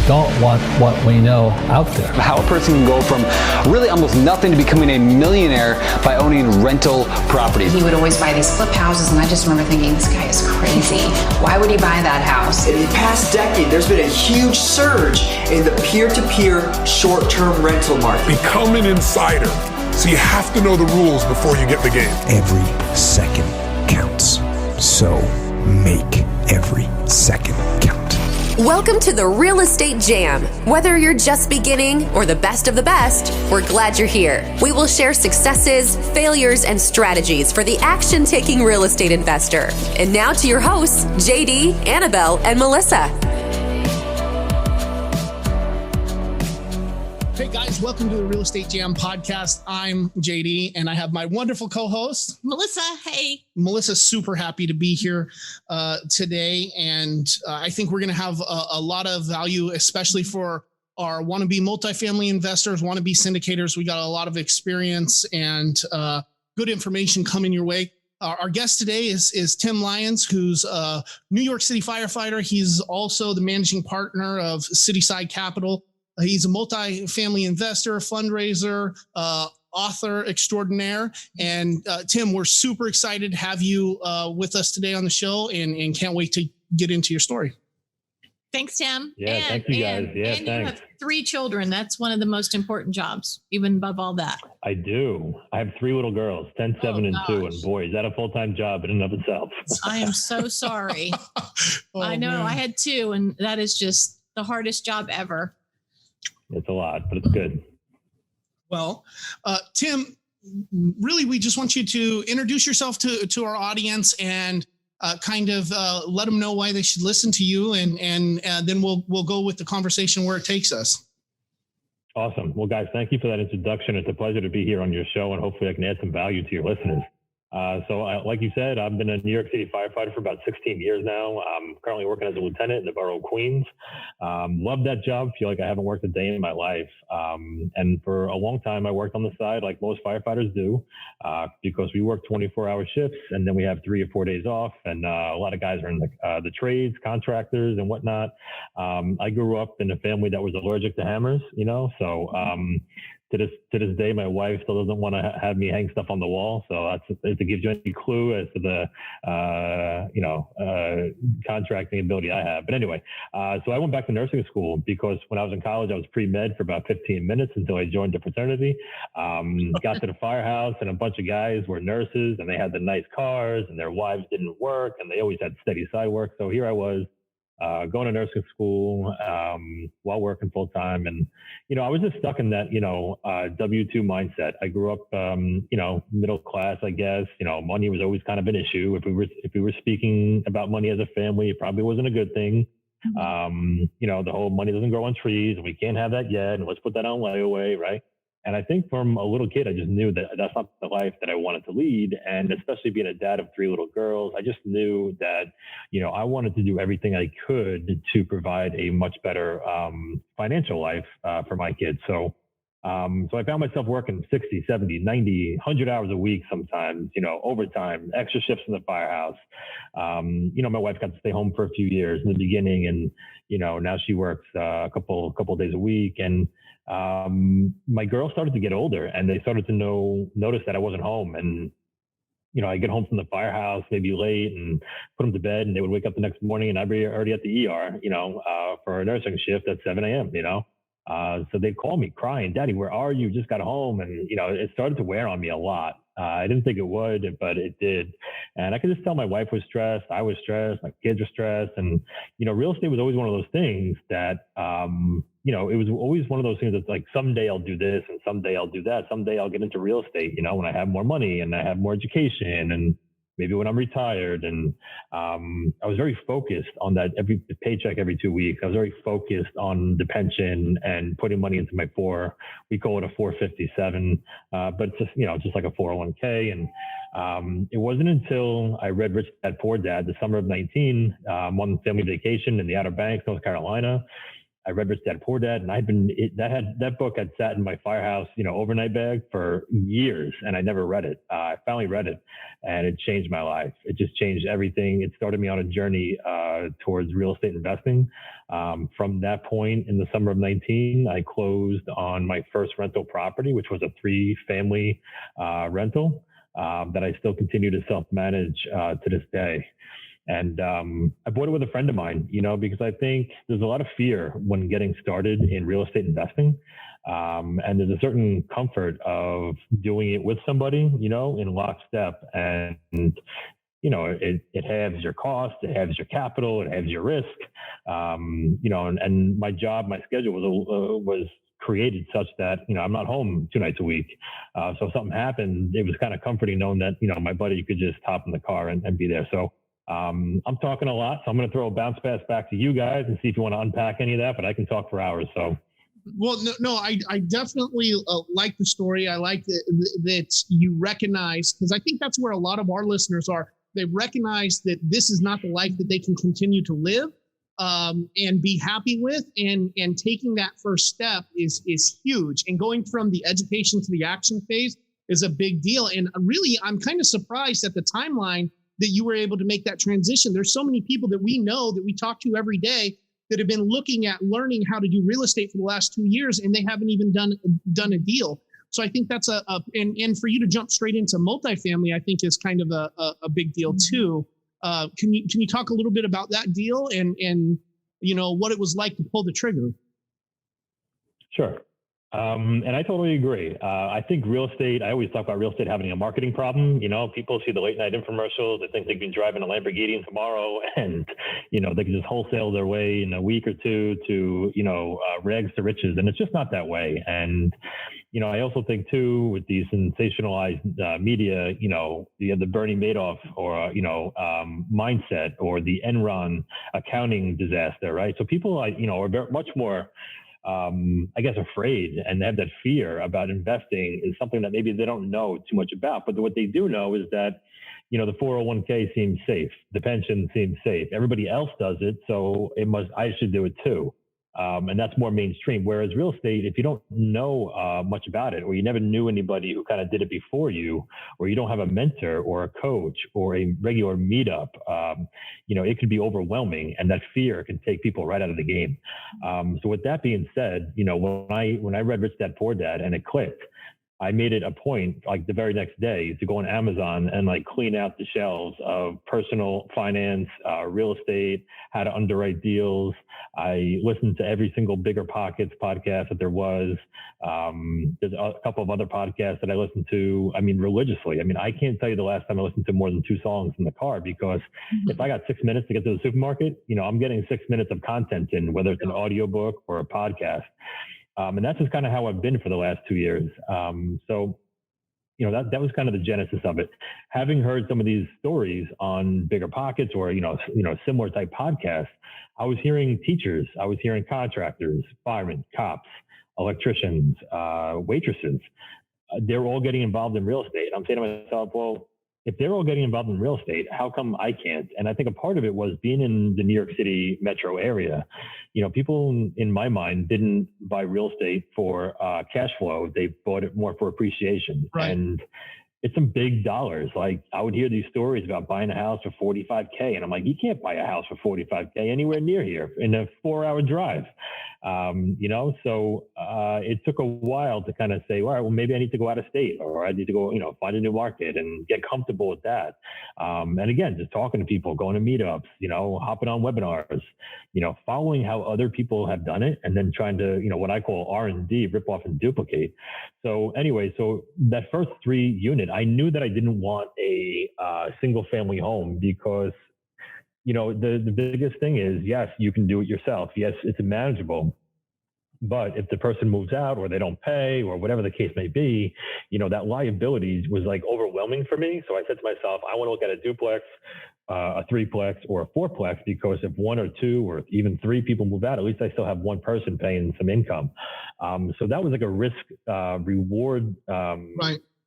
don't want what we know out there. How a person can go from really almost nothing to becoming a millionaire by owning rental properties. He would always buy these flip houses, and I just remember thinking, this guy is crazy. Why would he buy that house? In the past decade, there's been a huge surge in the peer-to-peer short-term rental market. Become an insider. So you have to know the rules before you get the game. Every second counts. So make every second count. Welcome to the Real Estate Jam. Whether you're just beginning or the best of the best, we're glad you're here. We will share successes, failures, and strategies for the action-taking real estate investor. And now to your hosts, JD, Annabelle, and Melissa. Hey guys, welcome to the Real Estate Jam podcast. I'm JD and I have my wonderful co-host, Melissa. Hey. Melissa's super happy to be here today. And I think we're going to have a lot of value, especially for our wannabe multifamily investors, wannabe syndicators. We got a lot of experience and good information coming your way. Our guest today is Tim Lyons, who's a New York City firefighter. He's also the managing partner of Cityside Capital. He's a multifamily investor, fundraiser, author extraordinaire. And Tim, we're super excited to have you with us today on the show and can't wait to get into your story. Thanks, Tim. Yeah, thank you guys. Yeah, and you have 3 children. That's one of the most important jobs, even above all that. I do. I have 3 little girls, 10, 7, and 2. And boy, is that a full-time job in and of itself. I am so sorry. I know. Man. I had 2, and that is just the hardest job ever. It's a lot, but it's good. Well, Tim, really, we just want you to introduce yourself to our audience and kind of let them know why they should listen to you, and then we'll go with the conversation where it takes us. Awesome. Well, guys, thank you for that introduction. It's a pleasure to be here on your show, and hopefully I can add some value to your listeners. Like you said, I've been a New York City firefighter for about 16 years now. I'm currently working as a lieutenant in the borough of Queens. Love that job. Feel like I haven't worked a day in my life. And for a long time, I worked on the side like most firefighters do, because we work 24-hour shifts and then we have 3 or 4 days off. And a lot of guys are in the trades, contractors and whatnot. I grew up in a family that was allergic to hammers, so to this day, my wife still doesn't want to have me hang stuff on the wall. So if it gives you any clue as to the, contracting ability I have. But anyway, so I went back to nursing school because when I was in college, I was pre-med for about 15 minutes until I joined the fraternity. Got to the firehouse and a bunch of guys were nurses and they had the nice cars and their wives didn't work and they always had steady side work. So here I was. Going to nursing school while working full time. And, I was just stuck in that, W-2 mindset. I grew up, middle class, I guess. Money was always kind of an issue. If we were speaking about money as a family, it probably wasn't a good thing. The whole money doesn't grow on trees and we can't have that yet. And let's put that on layaway, right? And I think from a little kid, I just knew that that's not the life that I wanted to lead. And especially being a dad of 3 little girls, I just knew that, I wanted to do everything I could to provide a much better financial life for my kids. So I found myself working 60, 70, 90, 100 hours a week sometimes, overtime, extra shifts in the firehouse. My wife got to stay home for a few years in the beginning and, now she works a couple of days a week. And my girls started to get older and they started to notice that I wasn't home. And, I get home from the firehouse maybe late and put them to bed and they would wake up the next morning and I'd be already at the ER, for a nursing shift at 7 a.m., So they'd call me crying, Daddy, where are you? Just got home. And, it started to wear on me a lot. I didn't think it would, but it did. And I could just tell my wife was stressed. I was stressed. My kids were stressed. And, real estate was always one of those things that, it was always one of those things that's like, someday I'll do this and someday I'll do that. Someday I'll get into real estate, when I have more money and I have more education and maybe when I'm retired. And I was very focused on that every paycheck every 2 weeks. I was very focused on the pension and putting money into my we call it a 457, but just, just like a 401k. And it wasn't until I read Rich Dad Poor Dad the summer of 19, on family vacation in the Outer Banks, North Carolina. I read Rich Dad Poor Dad, and that book had sat in my firehouse, overnight bag for years, and I never read it. I finally read it, and it changed my life. It just changed everything. It started me on a journey towards real estate investing. From that point in the summer of 19, I closed on my first rental property, which was a 3-family rental that I still continue to self-manage to this day. And I bought it with a friend of mine, because I think there's a lot of fear when getting started in real estate investing. And there's a certain comfort of doing it with somebody, in lockstep. And, it halves your cost, it halves your capital, it halves your risk. And my schedule was created such that, I'm not home 2 nights a week. So if something happened, it was kind of comforting knowing that, my buddy could just hop in the car and be there. So I'm talking a lot, so I'm going to throw a bounce pass back to you guys and see if you want to unpack any of that, but I can talk for hours. So. Well, no, I definitely like the story. I like that you recognize, because I think that's where a lot of our listeners are. They recognize that this is not the life that they can continue to live and be happy with. And taking that first step is huge. And going from the education to the action phase is a big deal. And really, I'm kind of surprised at the timeline that you were able to make that transition. There's so many people that we know, that we talk to every day, that have been looking at learning how to do real estate for the last 2 years, and they haven't even done a deal. So I think that's and for you to jump straight into multifamily, I think is kind of a big deal too. Can you talk a little bit about that deal and what it was like to pull the trigger? Sure. And I totally agree. I think real estate, I always talk about real estate having a marketing problem. People see the late night infomercials. They think they can drive in a Lamborghini tomorrow and, they can just wholesale their way in a week or two to, rags to riches. And it's just not that way. And, I also think too, with the sensationalized media, the Bernie Madoff or, mindset or the Enron accounting disaster, right? So people, are much more afraid and have that fear about investing in something that maybe they don't know too much about. But what they do know is that, the 401k seems safe. The pension seems safe. Everybody else does it. So I should do it too. And that's more mainstream. Whereas real estate, if you don't know much about it, or you never knew anybody who kind of did it before you, or you don't have a mentor or a coach or a regular meetup, it could be overwhelming, and that fear can take people right out of the game. So with that being said, when I read Rich Dad Poor Dad and it clicked, I made it a point, like the very next day, to go on Amazon and clean out the shelves of personal finance, real estate, how to underwrite deals. I listened to every single Bigger Pockets podcast that there was. There's a couple of other podcasts that I listened to, religiously. I can't tell you the last time I listened to more than 2 songs in the car, because if I got 6 minutes to get to the supermarket, I'm getting 6 minutes of content in, whether it's an audiobook or a podcast. And that's just kind of how I've been for the last 2 years. So that was kind of the genesis of it. Having heard some of these stories on Bigger Pockets or, similar type podcasts, I was hearing teachers, I was hearing contractors, firemen, cops, electricians, waitresses. They're all getting involved in real estate. I'm saying to myself, well, if they're all getting involved in real estate, how come I can't? And I think a part of it was being in the New York City metro area. People in my mind didn't buy real estate for cash flow. They bought it more for appreciation. Right. And it's some big dollars. Like, I would hear these stories about buying a house for $45K. And I'm like, you can't buy a house for $45K anywhere near here in a 4-hour drive. So it took a while to kind of say, all right, well, maybe I need to go out of state, or I need to go, find a new market and get comfortable with that. And again, just talking to people, going to meetups, hopping on webinars, following how other people have done it, and then trying to, what I call R&D, rip off and duplicate. So anyway, so that first 3 unit, I knew that I didn't want a single family home, because the biggest thing is, yes, you can do it yourself. Yes, it's manageable. But if the person moves out, or they don't pay, or whatever the case may be, that liability was overwhelming for me. So I said to myself, I want to look at a duplex, a threeplex, or a fourplex, because if 1 or 2 or even 3 people move out, at least I still have one person paying some income. So that was a risk reward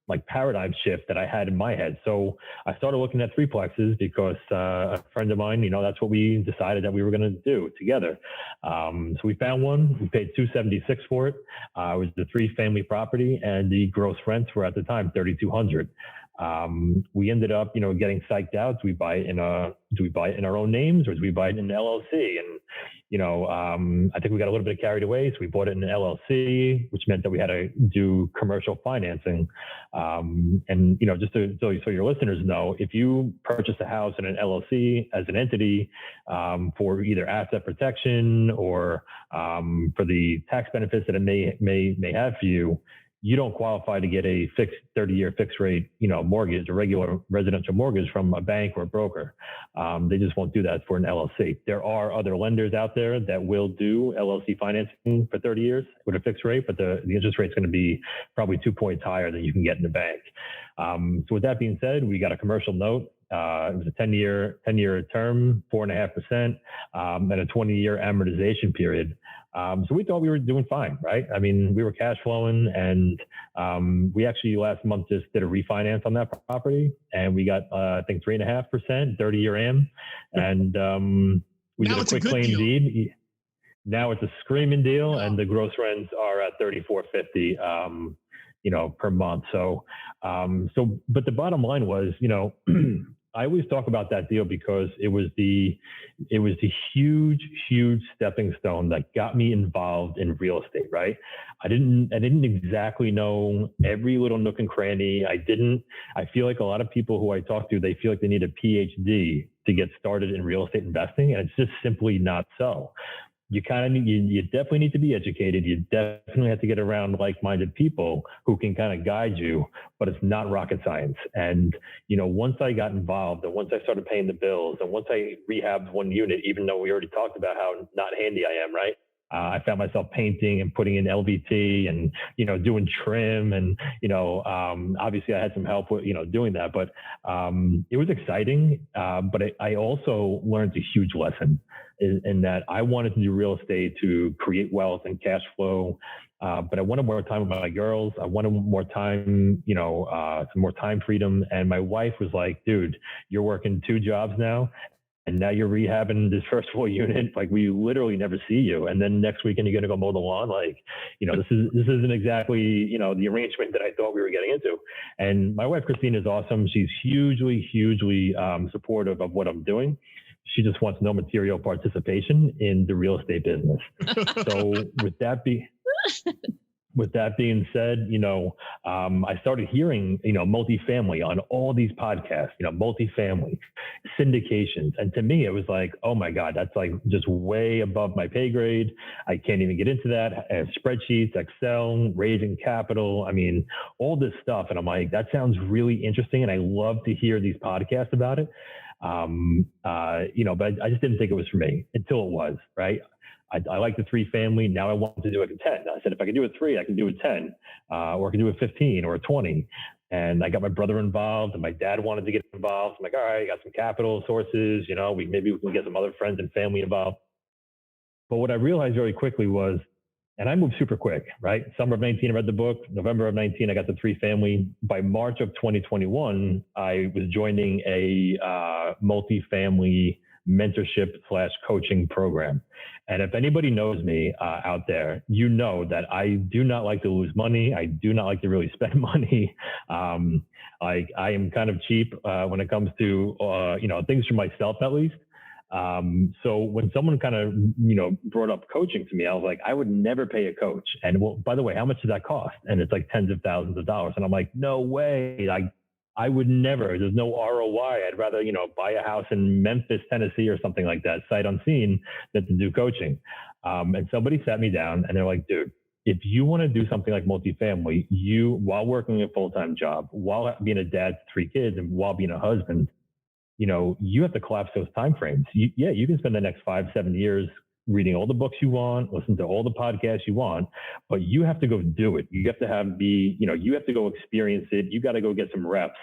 like paradigm shift that I had in my head. So I started looking at threeplexes because a friend of mine, that's what we decided that we were going to do together. So we found one. We paid $276 for it. It was the 3-family property, and the gross rents were at the time $3,200. We ended up, getting psyched out. Do we buy it in our own names, or do we buy it in an LLC? And I think we got a little bit carried away, so we bought it in an LLC, which meant that we had to do commercial financing. And just so your listeners know, if you purchase a house in an LLC as an entity for either asset protection or for the tax benefits that it may have for you, you don't qualify to get a fixed 30-year fixed rate, mortgage, a regular residential mortgage from a bank or a broker. They just won't do that for an LLC. There are other lenders out there that will do LLC financing for 30 years with a fixed rate, but the interest rate is going to be probably 2 points higher than you can get in the bank. So with that being said, we got a commercial note. It was a 10-year term, 4.5%, and a 20-year amortization period. So we thought we were doing fine, right? I mean, we were cash flowing, and we actually last month just did a refinance on that property, and we got, I think, 3.5%, 30-year am, and we did a quick claim deed. Now it's a screaming deal, and the gross rents are at $3,450, per month. So, but the bottom line was, I always talk about that deal because it was the huge stepping stone that got me involved in real estate, right? I didn't exactly know every little nook and cranny. I feel like a lot of people who I talk to, they feel like they need a PhD to get started in real estate investing. And it's just simply not so. You definitely need to be educated. You definitely have to get around like-minded people who can kind of guide you, but it's not rocket science. And, once I got involved and once I started paying the bills and once I rehabbed one unit, even though we already talked about how not handy I am, right? I found myself painting and putting in LVT and, doing trim and, obviously I had some help with, doing that, but it was exciting. But I also learned a huge lesson in that I wanted to do real estate to create wealth and cash flow. But I wanted more time with my girls. I wanted more time, some more time freedom. And my wife was like, dude, you're working 2 jobs now. And now you're rehabbing this first floor unit. Like, we literally never see you. And then next weekend you're going to go mow the lawn. Like, this isn't exactly, the arrangement that I thought we were getting into. And my wife, Christine, is awesome. She's hugely supportive of what I'm doing. She just wants no material participation in the real estate business. So with that being said, I started hearing, multifamily on all these podcasts, multifamily, syndications. And to me, it was like, oh my God, that's like just way above my pay grade. I can't even get into that. I have spreadsheets, Excel, raising capital. I mean, all this stuff. And I'm like, that sounds really interesting. And I love to hear these podcasts about it. But I just didn't think it was for me until it was, right? I like the 3-family. Now I want to do it a 10. I said, if I can do a 3, I can do a 10, or I can do a 15 or a 20. And I got my brother involved, and my dad wanted to get involved. I'm like, all right, I got some capital sources. Maybe we can get some other friends and family involved. But what I realized very quickly was, and I moved super quick, right? Summer of 19, I read the book. November of 19, I got the 3-family. By March of 2021, I was joining a multifamily mentorship/coaching program. And if anybody knows me out there, that I do not like to lose money. I do not like to really spend money. I am kind of cheap when it comes to, things for myself, at least. So when someone kind of, brought up coaching to me, I was like, I would never pay a coach. And well, by the way, how much does that cost? And it's like tens of thousands of dollars. And I'm like, no way. I would never. There's no ROI. I'd rather, buy a house in Memphis, Tennessee or something like that, sight unseen, than to do coaching. And somebody sat me down and they're like, dude, if you want to do something like multifamily, while working a full-time job, while being a dad to 3 kids, and while being a husband, you have to collapse those timeframes. You can spend the next 5-7 years reading all the books you want, listen to all the podcasts you want, but you have to go do it. You have to you have to go experience it. You got to go get some reps.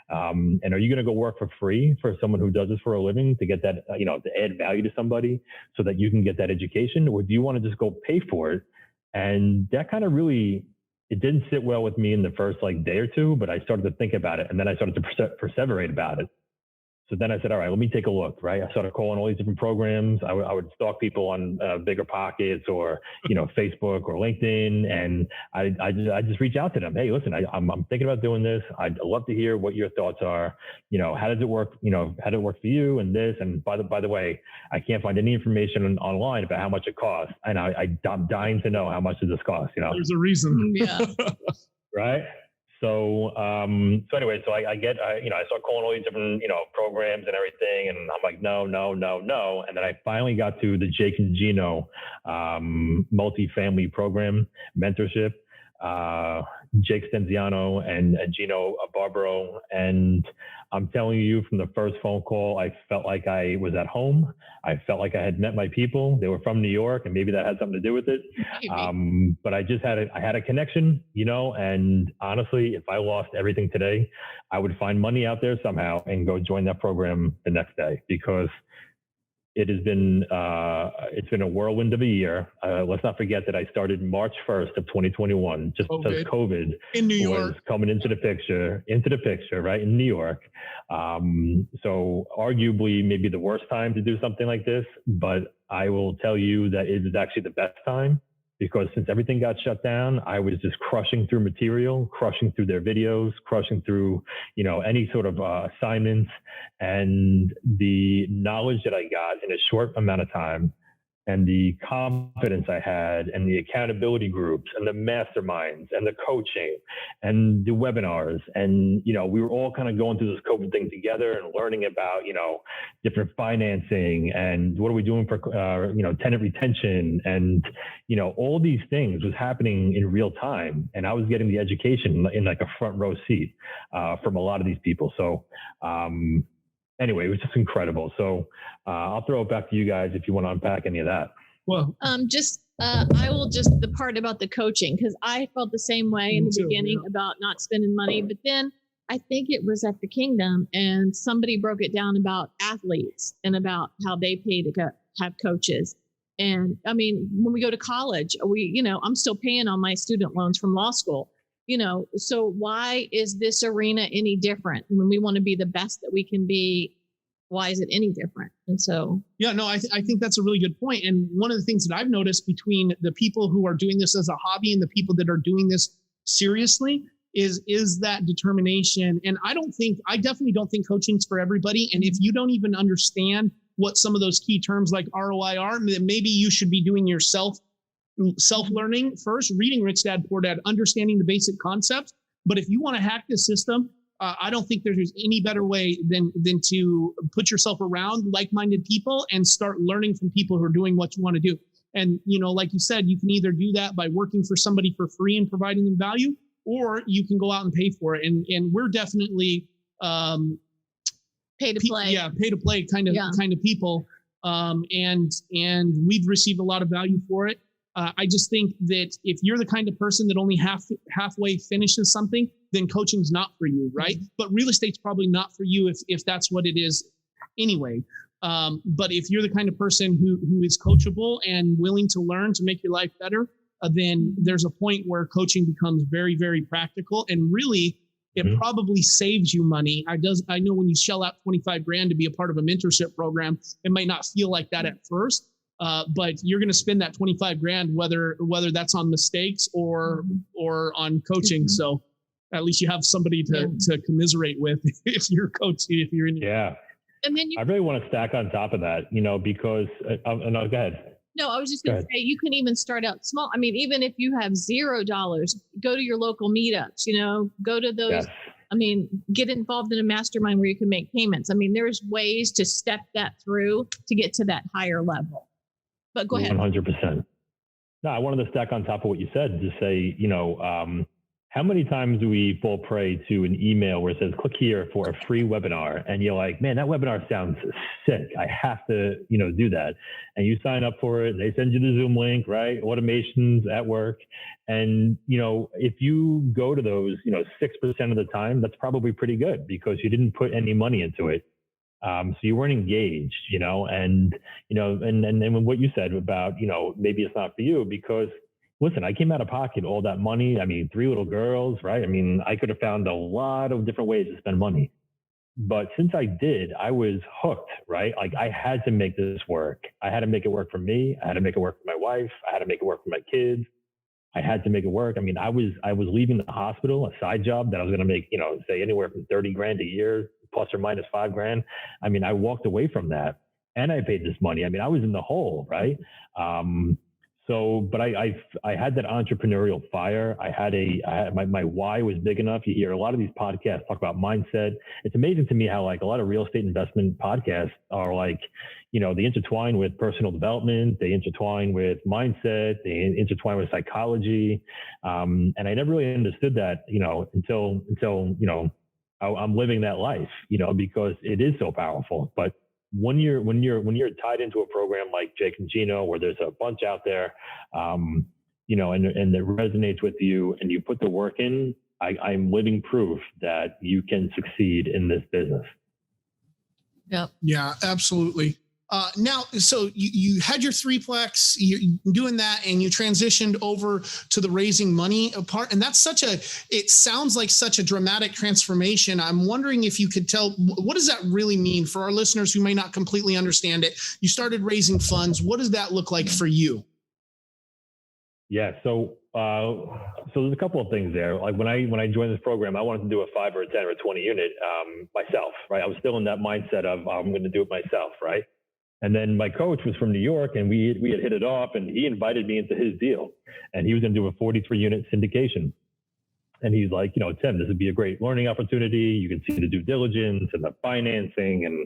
And are you going to go work for free for someone who does this for a living to get that, to add value to somebody so that you can get that education? Or do you want to just go pay for it? And that kind of really it didn't sit well with me in the first like day or two, but I started to think about it, and then I started to perseverate about it. So then I said, all right, let me take a look, right? I started calling all these different programs. I would stalk people on Bigger Pockets or, Facebook or LinkedIn. And I just reach out to them. Hey, listen, I'm thinking about doing this. I'd love to hear what your thoughts are. How does it work? How did it work for you and this? And by the way, I can't find any information online about how much it costs. And I'm dying to know how much does this cost, There's a reason. Yeah. Right. So anyway, I start calling all these different, programs and everything. And I'm like, no. And then I finally got to the Jake and Gino, multifamily program mentorship, Jake Stenziano and Gino Barbaro. And I'm telling you, from the first phone call, I felt like I was at home. I felt like I had met my people. They were from New York, and maybe that had something to do with it. But I just had a connection, and honestly, if I lost everything today, I would find money out there somehow and go join that program the next day, because it has been it's been a whirlwind of a year. Let's not forget that I started March 1st of 2021, just because COVID in New York was coming into the picture, right, in New York. So arguably maybe the worst time to do something like this, but I will tell you that it is actually the best time, because since everything got shut down, I was just crushing through material, crushing through their videos, crushing through, any sort of assignments, and the knowledge that I got in a short amount of time, and the confidence I had, and the accountability groups, and the masterminds, and the coaching, and the webinars. And, we were all kind of going through this COVID thing together and learning about, different financing, and what are we doing for, tenant retention, and, all these things was happening in real time. And I was getting the education in like a front row seat from a lot of these people. So, anyway, it was just incredible. So I'll throw it back to you guys if you want to unpack any of that. Well, I will the part about the coaching, because I felt the same way in the beginning about not spending money. But then I think it was at the Kingdom, and somebody broke it down about athletes and about how they pay to have coaches. And I mean, when we go to college, I'm still paying on my student loans from law school. So why is this arena any different? When we want to be the best that we can be, why is it any different? And so, I think that's a really good point. And one of the things that I've noticed between the people who are doing this as a hobby and the people that are doing this seriously is that determination. And I definitely don't think coaching's for everybody. And if you don't even understand what some of those key terms like ROI are, then maybe you should be doing your self-learning first, reading Rich Dad Poor Dad, understanding the basic concepts. But if you want to hack the system, I don't think there's any better way than to put yourself around like-minded people and start learning from people who are doing what you want to do. And, like you said, you can either do that by working for somebody for free and providing them value, or you can go out and pay for it. And we're definitely pay to play. Pay to play kind of people. And we've received a lot of value for it. I just think that if you're the kind of person that only halfway finishes something, then coaching's not for you, right? Mm-hmm. But real estate's probably not for you if that's what it is anyway. But if you're the kind of person who is coachable and willing to learn to make your life better, then there's a point where coaching becomes very, very practical, and really it probably saves you money. I know when you shell out $25,000 to be a part of a mentorship program, it might not feel like that at first. But you're going to spend that $25,000, whether that's on mistakes or on coaching. So at least you have somebody to commiserate with if you're coaching, if you're in. Yeah. And then I really want to stack on top of that, because no, go ahead. No, I was just going to say, you can even start out small. I mean, even if you have $0, go to your local meetups, go to those. Yes. I mean, get involved in a mastermind where you can make payments. I mean, there's ways to step that through to get to that higher level. But go ahead. 100%. No, I wanted to stack on top of what you said to say, how many times do we fall prey to an email where it says, click here for a free webinar? And you're like, man, that webinar sounds sick. I have to, do that. And you sign up for it. They send you the Zoom link, right? Automations at work. And, if you go to those, 6% of the time, that's probably pretty good because you didn't put any money into it. So you weren't engaged, and what you said about, maybe it's not for you because listen, I came out of pocket all that money. I mean, 3 little girls, right? I mean, I could have found a lot of different ways to spend money. But since I did, I was hooked, right? Like I had to make this work. I had to make it work for me. I had to make it work for my wife. I had to make it work for my kids. I had to make it work. I mean, I was leaving the hospital, a side job that I was going to make, say anywhere from 30 grand a year, plus or minus 5 grand. I mean, I walked away from that and I paid this money. I mean, I was in the hole, right? But I had that entrepreneurial fire. My why was big enough. You hear a lot of these podcasts talk about mindset. It's amazing to me how like a lot of real estate investment podcasts are like, they intertwine with personal development, they intertwine with mindset, they intertwine with psychology. And I never really understood that, until I'm living that life, because it is so powerful. But when you're tied into a program like Jake and Gino, where there's a bunch out there, and that resonates with you and you put the work in, I'm living proof that you can succeed in this business. Yep. Yeah, absolutely. Now, so you had your threeplex, you're doing that, and you transitioned over to the raising money part. And that's it sounds like such a dramatic transformation. I'm wondering if you could tell, what does that really mean for our listeners who may not completely understand it? You started raising funds. What does that look like for you? Yeah. So there's a couple of things there. Like when I joined this program, I wanted to do a 5 or a 10 or a 20 unit, myself, right? I was still in that mindset of, I'm going to do it myself. Right. And then my coach was from New York and we had hit it off and he invited me into his deal and he was going to do a 43 unit syndication. And he's like, Tim, this would be a great learning opportunity. You can see the due diligence and the financing and,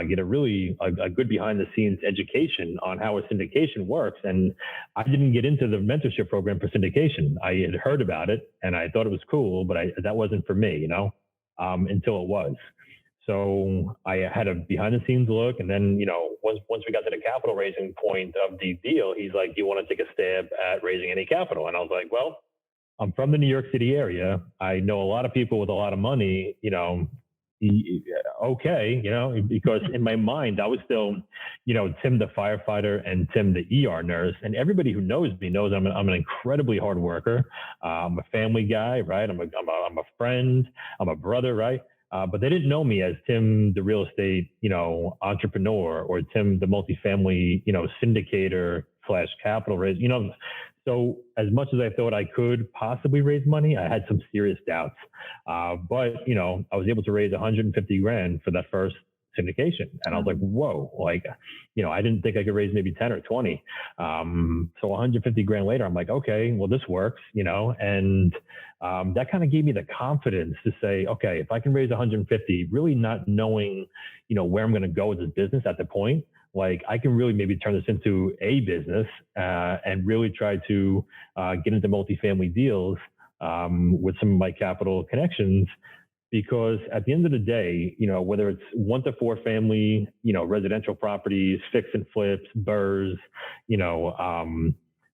get a good behind the scenes education on how a syndication works. And I didn't get into the mentorship program for syndication. I had heard about it and I thought it was cool, but that wasn't for me, until it was. So I had a behind the scenes look. And then, once we got to the capital raising point of the deal, he's like, do you want to take a stab at raising any capital? And I was like, well, I'm from the New York City area. I know a lot of people with a lot of money, okay, because in my mind, I was still, Tim the firefighter and Tim the ER nurse. And everybody who knows me knows I'm an incredibly hard worker. I'm a family guy, right? I'm a friend. I'm a brother, right? But they didn't know me as Tim, the real estate, entrepreneur, or Tim, the multifamily, syndicator / capital raise, So as much as I thought I could possibly raise money, I had some serious doubts. But, I was able to raise 150 grand for that first syndication. And I was like, whoa, I didn't think I could raise maybe 10 or 20. So 150 grand later, I'm like, okay, well, this works, and that kind of gave me the confidence to say, okay, if I can raise 150, really not knowing, where I'm going to go with this business at the point, I can really maybe turn this into a business and really try to get into multifamily deals with some of my capital connections. Because at the end of the day, whether it's 1 to 4 family, residential properties, fix and flips, BRRRRs,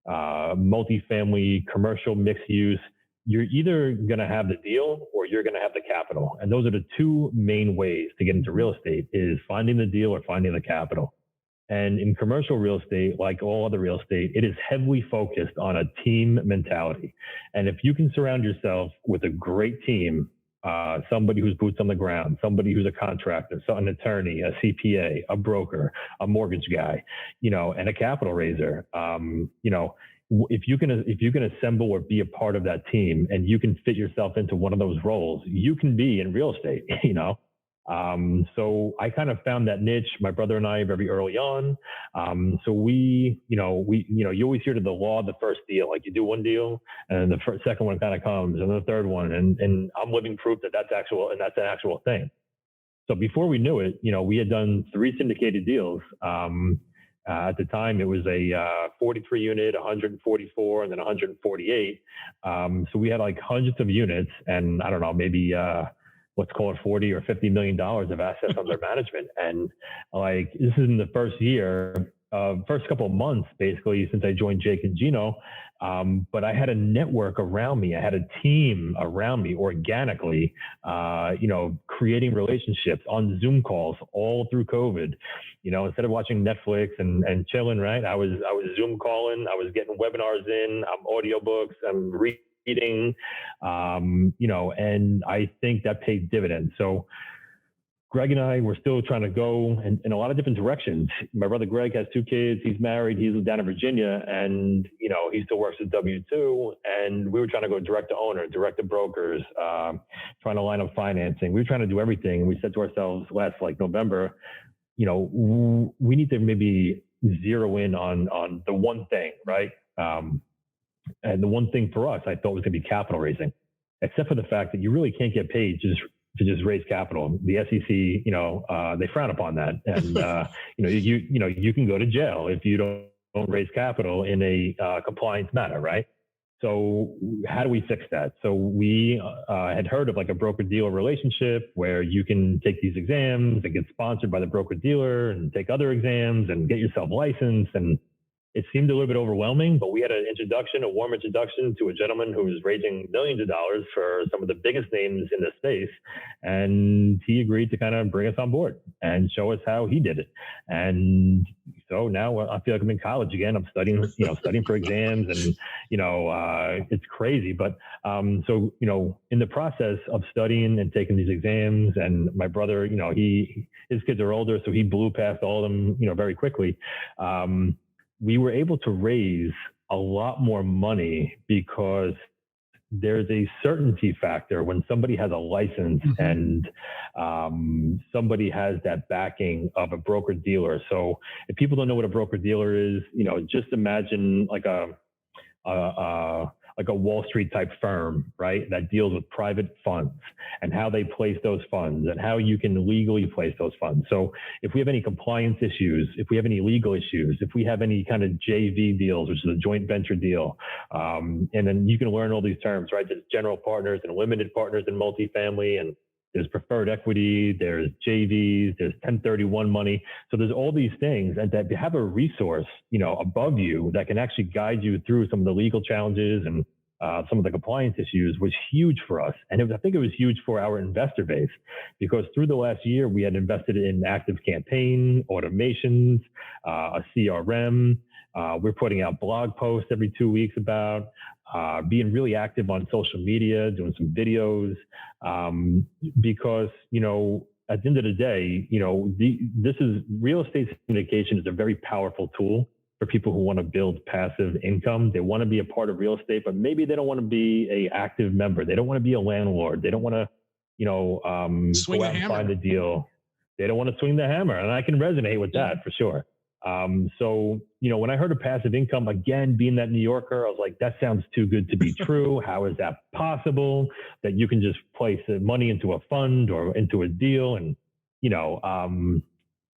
multifamily, commercial mixed use, you're either going to have the deal or you're going to have the capital. And those are the 2 main ways to get into real estate, is finding the deal or finding the capital. And in commercial real estate, like all other real estate, it is heavily focused on a team mentality. And if you can surround yourself with a great team, somebody who's boots on the ground, somebody who's a contractor, so an attorney, a CPA, a broker, a mortgage guy, and a capital raiser, if you can assemble or be a part of that team and you can fit yourself into one of those roles, you can be in real estate, So I kind of found that niche, my brother and I, very early on. So we, you always hear to the law of the first deal, like you do one deal and the second one kind of comes and the third one. And I'm living proof that that's an actual thing. So before we knew it, we had done 3 syndicated deals. At the time, it was a 43 unit, 144, and then 148. So we had like hundreds of units and I don't know, maybe, let's call it $40 or $50 million of assets under management. And this is in the first year, first couple of months, basically, since I joined Jake and Gino. But I had a network around me. I had a team around me organically, creating relationships on Zoom calls all through COVID. Instead of watching Netflix and chilling, right? I was Zoom calling. I was getting webinars in, audiobooks, I'm reading, and I think that paid dividends. So Greg and I were still trying to go in a lot of different directions. My brother Greg has 2 kids. He's married. He's down in Virginia, and he still works at W-2. And we were trying to go direct to owner, direct to brokers, trying to line up financing. We were trying to do everything. And we said to ourselves last November, we need to maybe zero in on the one thing, right? And the one thing for us, I thought was going to be capital raising, except for the fact that you really can't get paid to just raise capital. The SEC, they frown upon that. And, you can go to jail if you don't raise capital in a compliance matter, right? So how do we fix that? So we had heard of like a broker-dealer relationship where you can take these exams and get sponsored by the broker-dealer and take other exams and get yourself licensed. And it seemed a little bit overwhelming, but we had a warm introduction to a gentleman who was raising millions of dollars for some of the biggest names in the space. And he agreed to kind of bring us on board and show us how he did it. And so now I feel like I'm in college again. I'm studying for exams, and, it's crazy. But so, in the process of studying and taking these exams, and my brother, his kids are older, so he blew past all of them, very quickly. We were able to raise a lot more money because there's a certainty factor when somebody has a license and somebody has that backing of a broker dealer. So if people don't know what a broker dealer is, just imagine like a Wall Street type firm, right? That deals with private funds and how they place those funds and how you can legally place those funds. So if we have any compliance issues, if we have any legal issues, if we have any kind of JV deals, which is a joint venture deal, and then you can learn all these terms, right? There's general partners and limited partners in multifamily, and there's preferred equity, there's JVs, there's 1031 money. So there's all these things, and that have a resource, above you that can actually guide you through some of the legal challenges and some of the compliance issues was huge for us. And I think it was huge for our investor base, because through the last year, we had invested in active campaign, automations, a CRM. We're putting out blog posts every 2 weeks about being really active on social media, doing some videos, because, at the end of the day, this is real estate syndication is a very powerful tool for people who want to build passive income. They want to be a part of real estate, but maybe they don't want to be an active member. They don't want to be a landlord. They don't want to, go out and find the deal. They don't want to swing the hammer. And I can resonate with that for sure. So, when I heard of passive income, again, being that New Yorker, I was like, that sounds too good to be true. How is that possible that you can just place money into a fund or into a deal? And,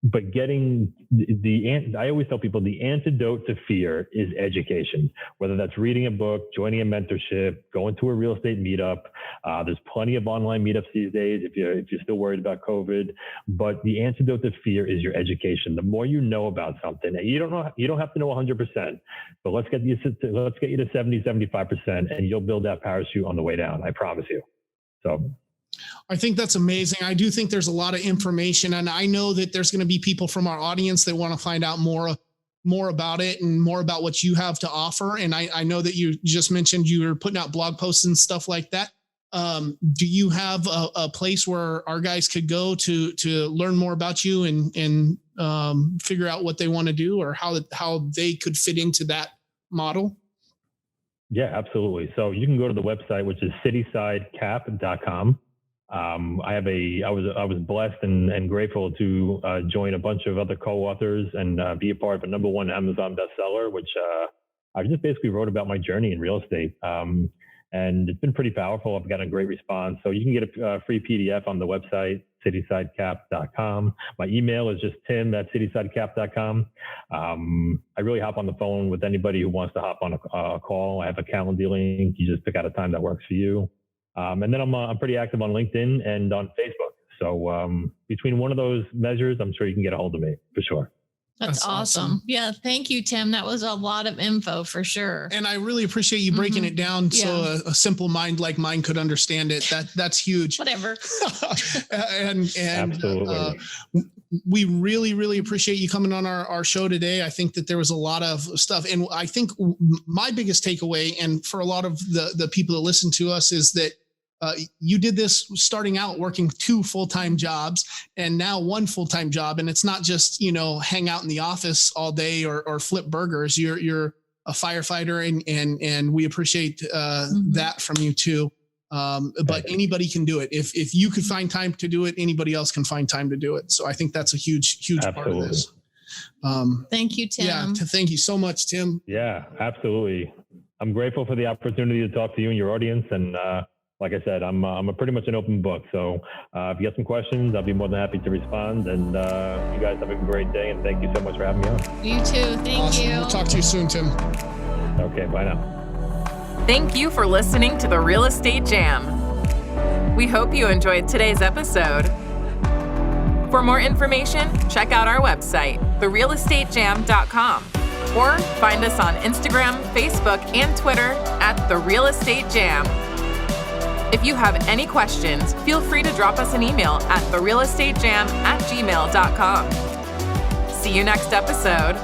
but getting I always tell people the antidote to fear is education, whether that's reading a book, joining a mentorship, going to a real estate meetup. There's plenty of online meetups these days if you're still worried about COVID, but the antidote to fear is your education. The more you know about something, and you don't have to know 100%, but let's get you to 70, 75%, and you'll build that parachute on the way down. I promise you. So I think that's amazing. I do think there's a lot of information, and I know that there's going to be people from our audience that want to find out more about it and more about what you have to offer. And I know that you just mentioned you were putting out blog posts and stuff like that. Do you have a place where our guys could go to learn more about you and figure out what they want to do, or how they could fit into that model? Yeah, absolutely. So you can go to the website, which is citysidecap.com. I was blessed and grateful to join a bunch of other co-authors and be a part of a #1 Amazon bestseller, which I just basically wrote about my journey in real estate. And it's been pretty powerful. I've gotten a great response. So you can get a free PDF on the website, citysidecap.com. My email is just tim@citysidecap.com. I really hop on the phone with anybody who wants to hop on a call. I have a calendar link. You just pick out a time that works for you. And then I'm pretty active on LinkedIn and on Facebook. So between one of those measures, I'm sure you can get a hold of me for sure. That's awesome. Yeah. Thank you, Tim. That was a lot of info for sure. And I really appreciate you breaking it down so a simple mind like mine could understand it. That's huge. Whatever. and Absolutely. We really, really appreciate you coming on our show today. I think that there was a lot of stuff. And I think my biggest takeaway, and for a lot of the people that listen to us, is that you did this starting out working 2 full-time jobs and now 1 full-time job. And it's not just, hang out in the office all day or flip burgers. You're a firefighter and we appreciate that from you too. But anybody can do it. If you could find time to do it, anybody else can find time to do it. So I think that's a huge part of this. Thank you, Tim. Yeah. Thank you so much, Tim. Yeah, absolutely. I'm grateful for the opportunity to talk to you and your audience. And, like I said, I'm a pretty much an open book. So if you have some questions, I'll be more than happy to respond. And you guys have a great day. And thank you so much for having me on. You too. Thank you. We'll talk to you soon, Tim. Okay, bye now. Thank you for listening to the Real Estate Jam. We hope you enjoyed today's episode. For more information, check out our website, therealestatejam.com, or find us on Instagram, Facebook, and Twitter at The Real Estate Jam. If you have any questions, feel free to drop us an email at therealestatejam@gmail.com. See you next episode.